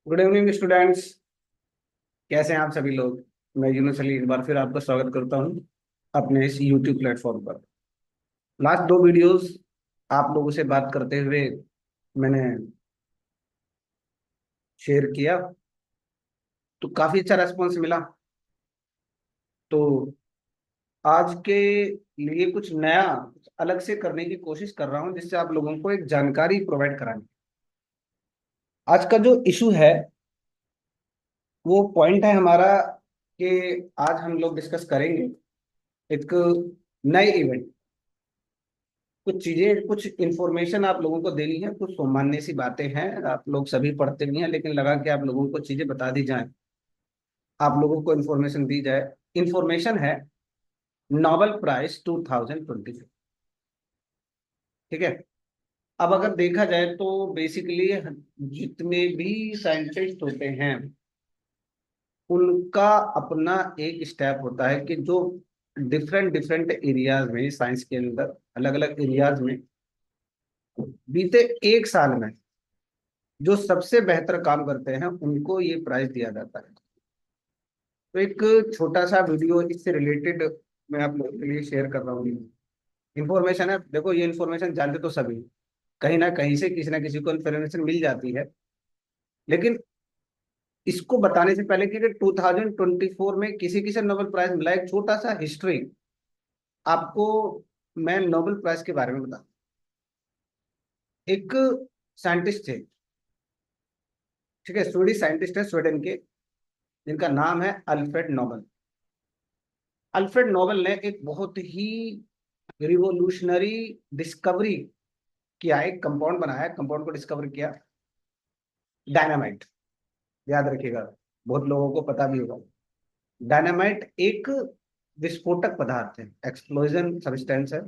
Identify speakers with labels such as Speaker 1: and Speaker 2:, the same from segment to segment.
Speaker 1: Good evening students. कैसे हैं आप सभी लोग। मैं यूनुस अली एक बार फिर आपका स्वागत करता हूं अपने इस यूट्यूब प्लेटफॉर्म पर। लास्ट दो वीडियोस आप लोगों से बात करते हुए मैंने शेयर किया, तो काफी अच्छा रेस्पॉन्स मिला। तो आज के लिए कुछ नया, कुछ अलग से करने की कोशिश कर रहा हूं, जिससे आप लोगों को एक जानकारी प्रोवाइड करानी। आज का जो इशू है, वो पॉइंट है हमारा कि आज हम लोग डिस्कस करेंगे एक नए इवेंट। कुछ चीजें, कुछ इंफॉर्मेशन आप लोगों को देनी है। कुछ सामान्य सी बातें हैं, आप लोग सभी पढ़ते भी हैं, लेकिन लगा कि आप लोगों को चीजें बता दी जाएं, आप लोगों को इंफॉर्मेशन दी जाए। इंफॉर्मेशन है नोबेल प्राइज 2025। ठीक है। अब अगर देखा जाए तो बेसिकली जितने भी साइंटिस्ट होते हैं, उनका अपना एक स्टेप होता है कि जो डिफरेंट डिफरेंट एरियाज में, साइंस के अंदर अलग अलग एरियाज में बीते एक साल में जो सबसे बेहतर काम करते हैं, उनको ये प्राइज दिया जाता है। तो एक छोटा सा वीडियो इससे रिलेटेड मैं आप लोगों के लिए शेयर कर रहा हूँ। इन्फॉर्मेशन है, देखो ये इन्फॉर्मेशन जानते तो सभी, कहीं ना कहीं से किसी ना किसी को इन्फॉर्मेशन मिल जाती है। लेकिन इसको बताने से पहले कि 2024 में किसी किसे नोबेल प्राइज मिला, एक छोटा सा हिस्ट्री आपको मैं नोबेल प्राइज के बारे में बता। एक साइंटिस्ट थे, ठीक है, स्वीडिश साइंटिस्ट है, स्वीडन के, जिनका नाम है अल्फ्रेड नोबेल। अल्फ्रेड नोबेल ने एक बहुत ही रिवोल्यूशनरी डिस्कवरी किया, एक कंपाउंड बनाया, कंपाउंड को डिस्कवर किया, डायनामाइट। याद रखिएगा, बहुत लोगों को पता भी होगा। डायनामाइट एक विस्फोटक पदार्थ है, एक्सप्लोजन सब्सटेंस है,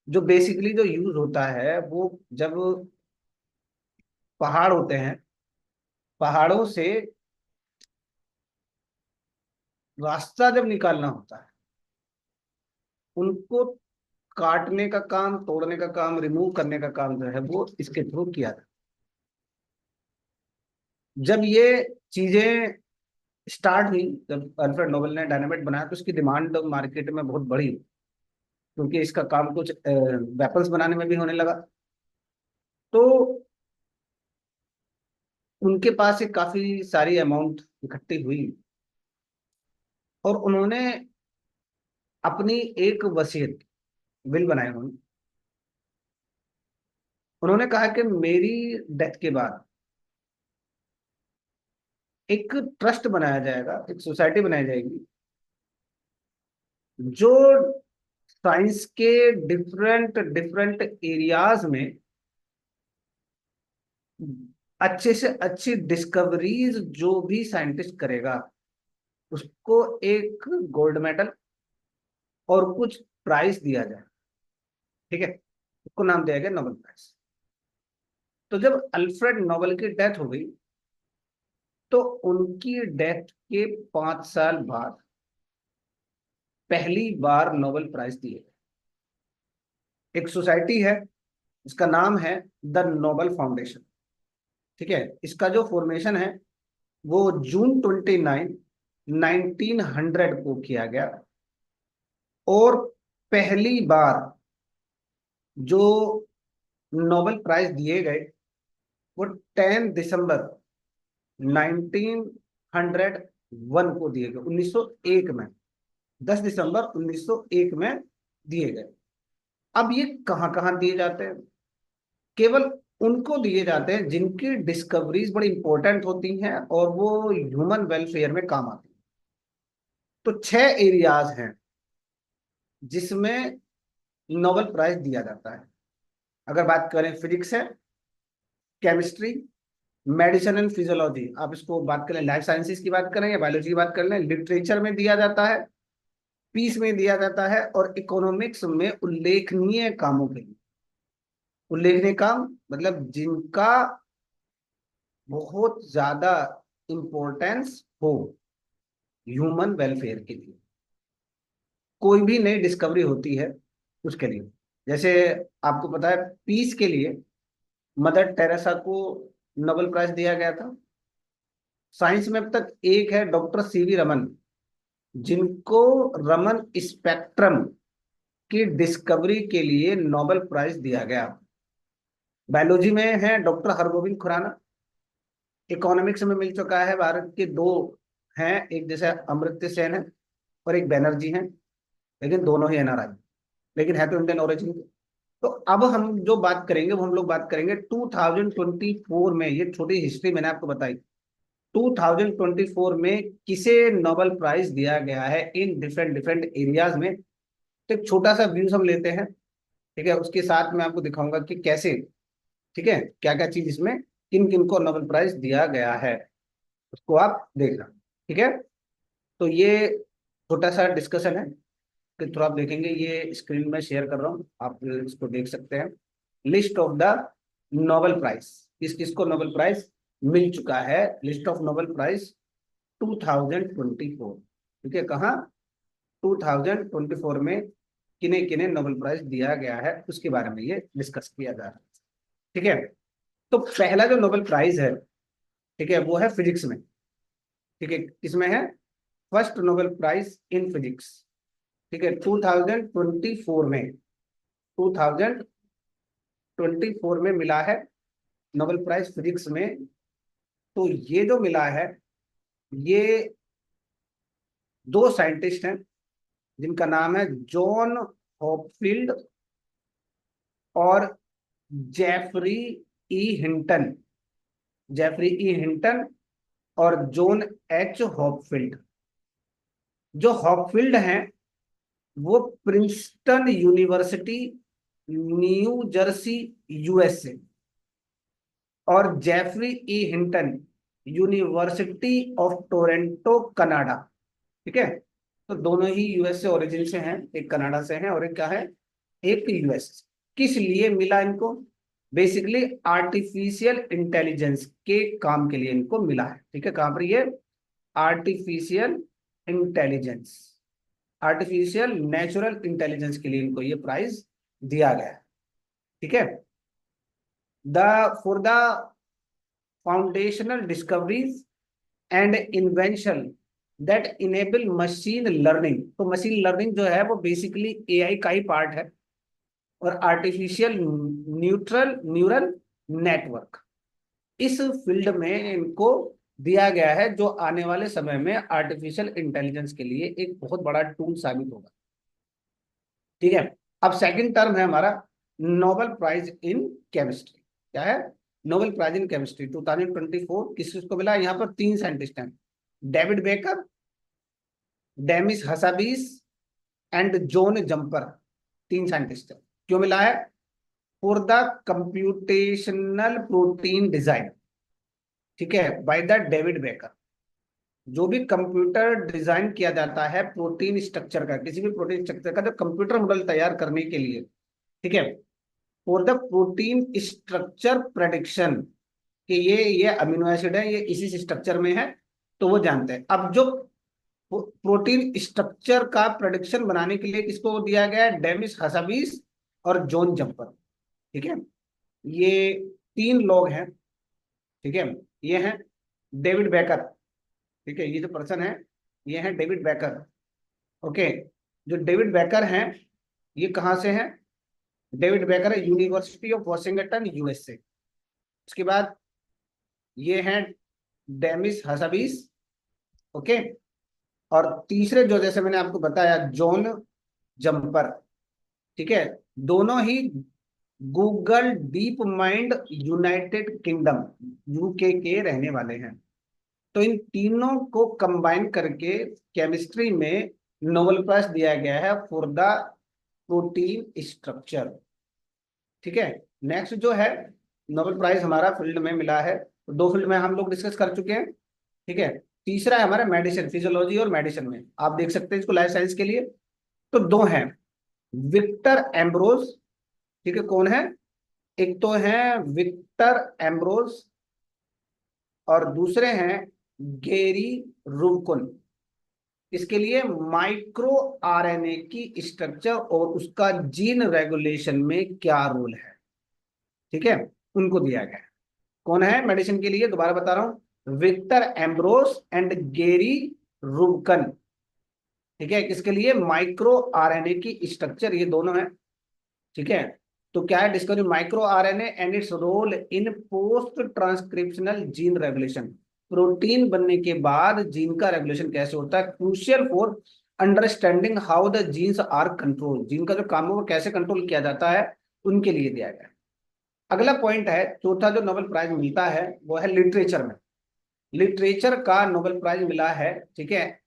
Speaker 1: जो बेसिकली जो यूज होता है वो जब पहाड़ होते हैं, पहाड़ों से रास्ता जब निकालना होता है, उनको काटने का काम, तोड़ने का काम, रिमूव करने का काम जो है वो इसके थ्रू किया था। जब ये चीजें स्टार्ट हुई, जब अल्फ्रेड नोबेल ने डायनामाइट बनाया, तो उसकी डिमांड मार्केट में बहुत बढ़ी, क्योंकि इसका काम कुछ वेपन्स बनाने में भी होने लगा। तो उनके पास एक काफी सारी अमाउंट इकट्ठी हुई, और उन्होंने अपनी एक वसीयत, विल बनाई उन्होंने। उन्होंने कहा कि मेरी डेथ के बाद एक ट्रस्ट बनाया जाएगा, एक सोसाइटी बनाई जाएगी, जो साइंस के डिफरेंट डिफरेंट एरियाज में अच्छे से अच्छी डिस्कवरीज जो भी साइंटिस्ट करेगा, उसको एक गोल्ड मेडल और कुछ प्राइज दिया जाए। ठीक है, उसको नाम दिया गया नोबेल प्राइज। तो जब अल्फ्रेड नोबेल की डेथ हो गई, तो उनकी डेथ के 5 साल बाद पहली बार नोबेल प्राइज दिए गए। एक सोसाइटी है, इसका नाम है द नोबेल फाउंडेशन। ठीक है, इसका जो फॉर्मेशन है वो जून 29, 1900 को किया गया। और पहली बार जो नोबेल प्राइज दिए गए वो 10 दिसंबर 1901 को दिए गए, 1901 में, 10 दिसंबर 1901 में दिए गए। अब ये कहाँ कहाँ दिए जाते हैं? केवल उनको दिए जाते हैं जिनकी डिस्कवरीज बड़ी इंपॉर्टेंट होती हैं और वो ह्यूमन वेलफेयर में काम आती हैं। तो 6 एरियाज हैं जिसमें नोबेल प्राइज दिया जाता है। अगर बात करें, फिजिक्स है, केमिस्ट्री, मेडिसिन एंड फिजियोलॉजी, आप इसको बात करें लाइफ साइंसेज की बात करें या बायोलॉजी की बात कर लें, लिटरेचर में दिया जाता है, पीस में दिया जाता है, और इकोनॉमिक्स में उल्लेखनीय कामों के लिए। उल्लेखनीय काम मतलब जिनका बहुत ज्यादा इंपॉर्टेंस हो ह्यूमन वेलफेयर के लिए, कोई भी नई डिस्कवरी होती है उसके लिए। जैसे आपको पता है, पीस के लिए मदर टेरेसा को नोबेल प्राइज दिया गया था। साइंस में अब तक एक है डॉक्टर सीवी रमन, जिनको रमन स्पेक्ट्रम की डिस्कवरी के लिए नोबेल प्राइज दिया गया। बायोलॉजी में है डॉक्टर हरगोविंद खुराना। इकोनॉमिक्स में मिल चुका है, भारत के दो हैं, एक जैसे अमर्त्य सेन है और एक बैनर्जी है, लेकिन दोनों ही एनआरआई, लेकिन है तो इंडियन ओरिजिन के। तो अब हम जो बात करेंगे वो हम लोग बात करेंगे 2024 में, ये छोटी हिस्ट्री मैंने आपको बताई। 2024 में किसे नोबेल प्राइज दिया गया है इन डिफरेंट डिफरेंट एरियाज में। तो एक छोटा सा व्यूज हम लेते हैं, ठीक है, उसके साथ मैं आपको दिखाऊंगा कि कैसे, ठीक है, क्या क्या चीज इसमें किन किन को नोबेल प्राइज दिया गया है, उसको आप देखना। ठीक है, तो ये छोटा सा डिस्कशन है कि थोड़ा आप देखेंगे, ये स्क्रीन में शेयर कर रहा हूँ, आप इसको देख सकते हैं। List of the Nobel prize, किस किस को नोबेल प्राइज मिल चुका है, लिस्ट ऑफ नोबेल प्राइज 2024। ठीक है, कहाँ 2024 में किन्हें किन्हें नोबेल प्राइज दिया गया है उसके बारे में ये डिस्कस किया जा रहा है। ठीक है, तो पहला जो नोबेल प्राइज है, ठीक है, वो है फिजिक्स में। ठीक है, किसमें है, first Nobel prize in physics. ठीक है, 2024 में, 2024 में मिला है नोबेल प्राइज फिजिक्स में। तो ये जो मिला है, ये दो साइंटिस्ट हैं जिनका नाम है जॉन हॉपफील्ड और Geoffrey E Hinton. Geoffrey E Hinton और जॉन एच हॉपफील्ड। जो हॉपफील्ड हैं वो Princeton University, New Jersey, USA, और Geoffrey E Hinton University of Toronto, Canada. ठीक है, तो दोनों ही यूएस से ओरिजिन से हैं, एक कनाडा से है और एक क्या है, एक यूएस। किस लिए मिला इनको, बेसिकली आर्टिफिशियल इंटेलिजेंस के काम के लिए इनको मिला है। ठीक है, कहां पर ये, artificial intelligence, artificial natural intelligence के लिए इनको ये प्राइज दिया गया है। ठीक है, the for the foundational discoveries and invention that enable machine learning. तो मशीन लर्निंग जो है वो बेसिकली एआई का ही पार्ट है, और आर्टिफिशियल न्यूरल नेटवर्क, इस फील्ड में इनको दिया गया है, जो आने वाले समय में आर्टिफिशियल इंटेलिजेंस के लिए एक बहुत बड़ा टूल साबित होगा। ठीक है, अब सेकंड टर्म है हमारा नोबेल प्राइज इन केमिस्ट्री। क्या है, नोबेल प्राइज इन केमिस्ट्री 2024 किस किसको मिला है, यहाँ पर तीन साइंटिस्ट हैं, David Baker, Demis Hassabis and John Jumper. तीन साइंटिस्ट है, क्यों मिला है, for the computational protein design. ठीक है, बाय द डेविड बेकर। जो भी कंप्यूटर डिजाइन किया जाता है प्रोटीन स्ट्रक्चर का, किसी भी प्रोटीन स्ट्रक्चर का जो कंप्यूटर मॉडल तैयार करने के लिए, ठीक है, for the protein structure prediction, कि ये अमीनो एसिड है, ये इसी स्ट्रक्चर में है, तो वो जानते हैं। अब जो प्रोटीन स्ट्रक्चर का प्रेडिक्शन बनाने के लिए किसको दिया गया है, डेमिस हसाबीस और जॉन जंपर। ठीक है, ये तीन लोग हैं। ठीक है, ये हैं डेविड बेकर। ठीक है, ये जो पर्सन है ये है डेविड बेकर। ओके, जो डेविड बेकर हैं ये कहाँ से हैं, डेविड बेकर है यूनिवर्सिटी ऑफ वॉशिंगटन, यूएसए। उसके बाद ये हैं डेमिस हसाबीस। ओके, और तीसरे जो जैसे मैंने आपको बताया जॉन जंपर। ठीक है, दोनों ही Google DeepMind United Kingdom, UK के रहने वाले हैं। तो इन तीनों को कंबाइन करके केमिस्ट्री में नोबेल प्राइज दिया गया है फॉर द प्रोटीन स्ट्रक्चर। ठीक है, नेक्स्ट जो है नोबेल प्राइज हमारा फील्ड में मिला है, तो दो फील्ड में हम लोग डिस्कस कर चुके हैं। ठीक है, तीसरा है हमारा मेडिसिन, फिजियोलॉजी और मेडिसिन में आप देख सकते हैं इसको, लाइफ साइंस के लिए। तो दो हैं, विक्टर एम्ब्रोज। ठीक है, कौन है, एक तो है विक्टर एम्ब्रोज और दूसरे हैं गेरी रूबकुन। इसके लिए माइक्रो आरएनए की स्ट्रक्चर और उसका जीन रेगुलेशन में क्या रोल है, ठीक है, उनको दिया गया है। कौन है मेडिसिन के लिए, दोबारा बता रहा हूं, विक्टर एम्ब्रोस एंड गेरी रूबकन। ठीक है, किसके लिए? माइक्रो आरएनए की स्ट्रक्चर, ये दोनों है। ठीक है, तो क्या है discovery? Micro RNA and its role in post transcriptional gene regulation. Protein बनने के बाद जीन का रेगुलेशन कैसे होता है, crucial for understanding how the genes are control. Gene का जो काम है वो कैसे कंट्रोल किया जाता है, उनके लिए दिया गया है। अगला पॉइंट है, चौथा जो नोबेल प्राइज मिलता है वो है लिटरेचर में। लिटरेचर का नोबेल प्राइज मिला है, ठीक है,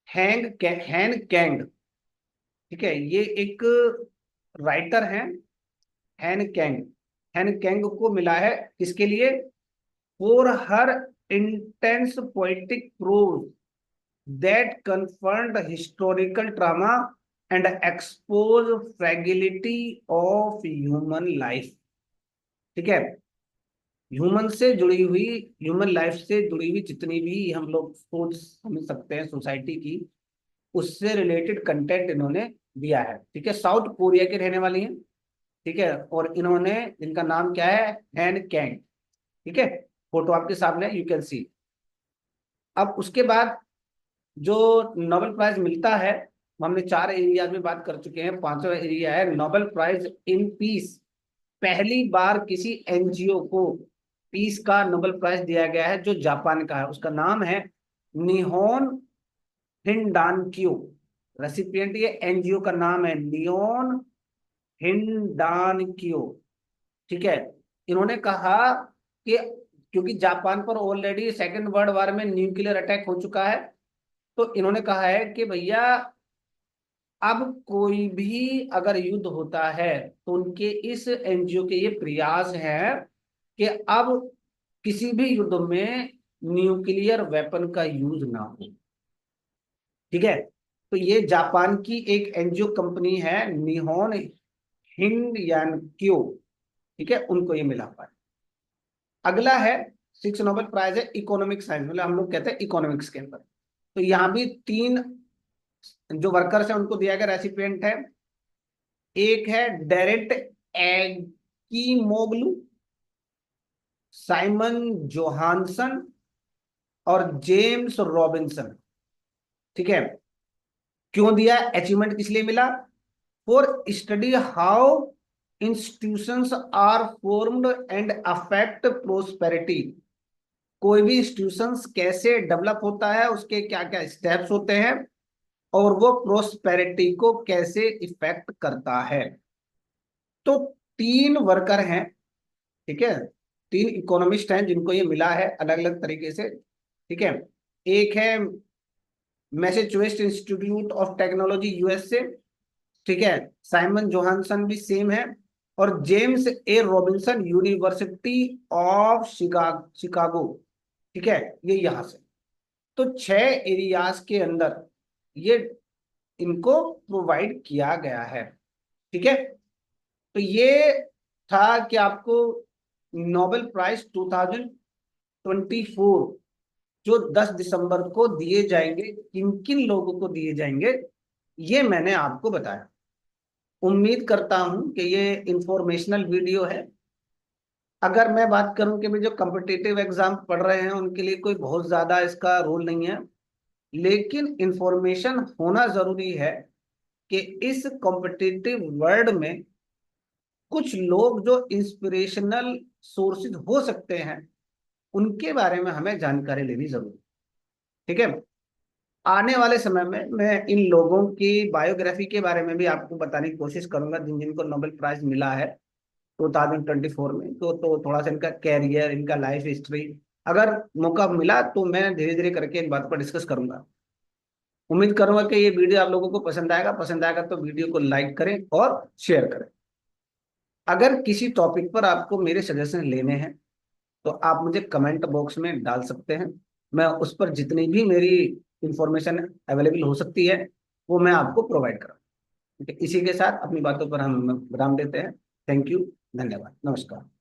Speaker 1: हैन कैंग। ठीक है, ये एक राइटर हैं, हैन कैंग। हैन कैंग को मिला है किसके लिए? For her intense poetic prose that confront historical trauma and expose fragility of human life. ठीक है, ह्यूमन से जुड़ी हुई, ह्यूमन लाइफ से जुड़ी हुई जितनी भी हम लोग सोच समझ सकते हैं सोसाइटी की, उससे रिलेटेड कंटेंट इन्होंने दिया है। ठीक है, साउथ कोरिया के रहने वाली हैं। ठीक है, और इन्होंने, इनका नाम क्या है? हैन कैंग। ठीक है, फोटो आपके सामने, यू कैन सी। अब उसके बाद जो नोबेल प्राइज मिलता है, हमने 4 एरिया में बात कर चुके हैं, 5वां एरिया है नोबेल प्राइज इन पीस। पहली बार किसी एनजीओ को पीस का नोबेल प्राइज दिया गया है जो जापान का है, उसका नाम है निहोन हिंडानक्यो। रेसिपिएंट, ये एनजीओ का नाम है नियोन हिंडानक्यो। ठीक है, इन्होंने कहा कि क्योंकि जापान पर ऑलरेडी सेकेंड वर्ल्ड वॉर में न्यूक्लियर अटैक हो चुका है, तो इन्होंने कहा है कि भैया अब कोई भी अगर युद्ध होता है तो उनके इस एनजीओ के ये प्रयास है कि अब किसी भी युद्ध में न्यूक्लियर वेपन का यूज ना हो। ठीक है, तो ये जापान की एक एनजीओ कंपनी है निहोन हिंड यानक्यो। ठीक है, उनको ये मिला हुआ है। अगला है 6 नोबेल प्राइज है इकोनॉमिक साइंस, मतलब हम लोग कहते हैं इकोनॉमिक्स के अंदर। तो यहाँ भी 3 जो वर्कर्स हैं उनको दिया गया रेसिपिएंट है। एक है डेरेट एकीमोग्लू, साइमन जोहानसन और जेम्स रॉबिन्सन। ठीक है, क्यों दिया? अचीवमेंट किस लिए मिला? For study how institutions are formed and affect prosperity. कोई भी इंस्टीट्यूशंस कैसे डेवलप होता है, उसके क्या क्या स्टेप्स होते हैं, और वो प्रोस्पेरिटी को कैसे इफेक्ट करता है। तो 3 वर्कर हैं, ठीक है, 3 इकोनॉमिस्ट हैं जिनको ये मिला है अलग अलग तरीके से। ठीक है, एक है Massachusetts institute of technology USA. ठीक है, साइमन जोहानसन भी सेम है, और James A Robinson university of Chicago. ठीक है, ये यहां से। तो 6 एरियाज के अंदर ये इनको प्रोवाइड किया गया है। ठीक है, तो ये था कि आपको नोबेल प्राइज 2024 जो 10 दिसंबर को दिए जाएंगे, किन किन लोगों को दिए जाएंगे, ये मैंने आपको बताया। उम्मीद करता हूं कि ये इंफॉर्मेशनल वीडियो है। अगर मैं बात करूं कि भी जो कम्पिटिटिव एग्जाम पढ़ रहे हैं उनके लिए कोई बहुत ज्यादा इसका रोल नहीं है, लेकिन इंफॉर्मेशन होना जरूरी है कि इस कॉम्पिटिटिव वर्ल्ड में कुछ लोग जो इंस्पिरेशनल सोर्सेज हो सकते हैं उनके बारे में हमें जानकारी लेनी जरूरी है। ठीक है, आने वाले समय में मैं इन लोगों की बायोग्राफी के बारे में भी आपको बताने की कोशिश करूंगा जिन जिनको नोबेल प्राइज मिला है 2024 में। तो थोड़ा सा इनका कैरियर, इनका लाइफ हिस्ट्री, अगर मौका मिला तो मैं धीरे धीरे करके इन बात पर डिस्कस करूंगा। उम्मीद करूंगा कि ये वीडियो आप लोगों को पसंद आएगा तो वीडियो को लाइक करें और शेयर करें। अगर किसी टॉपिक पर आपको मेरे सजेशन लेने हैं तो आप मुझे कमेंट बॉक्स में डाल सकते हैं, मैं उस पर जितनी भी मेरी इंफॉर्मेशन अवेलेबल हो सकती है वो मैं आपको प्रोवाइड करूँ। ठीक है, इसी के साथ अपनी बातों पर हम विराम देते हैं। थैंक यू, धन्यवाद, नमस्कार।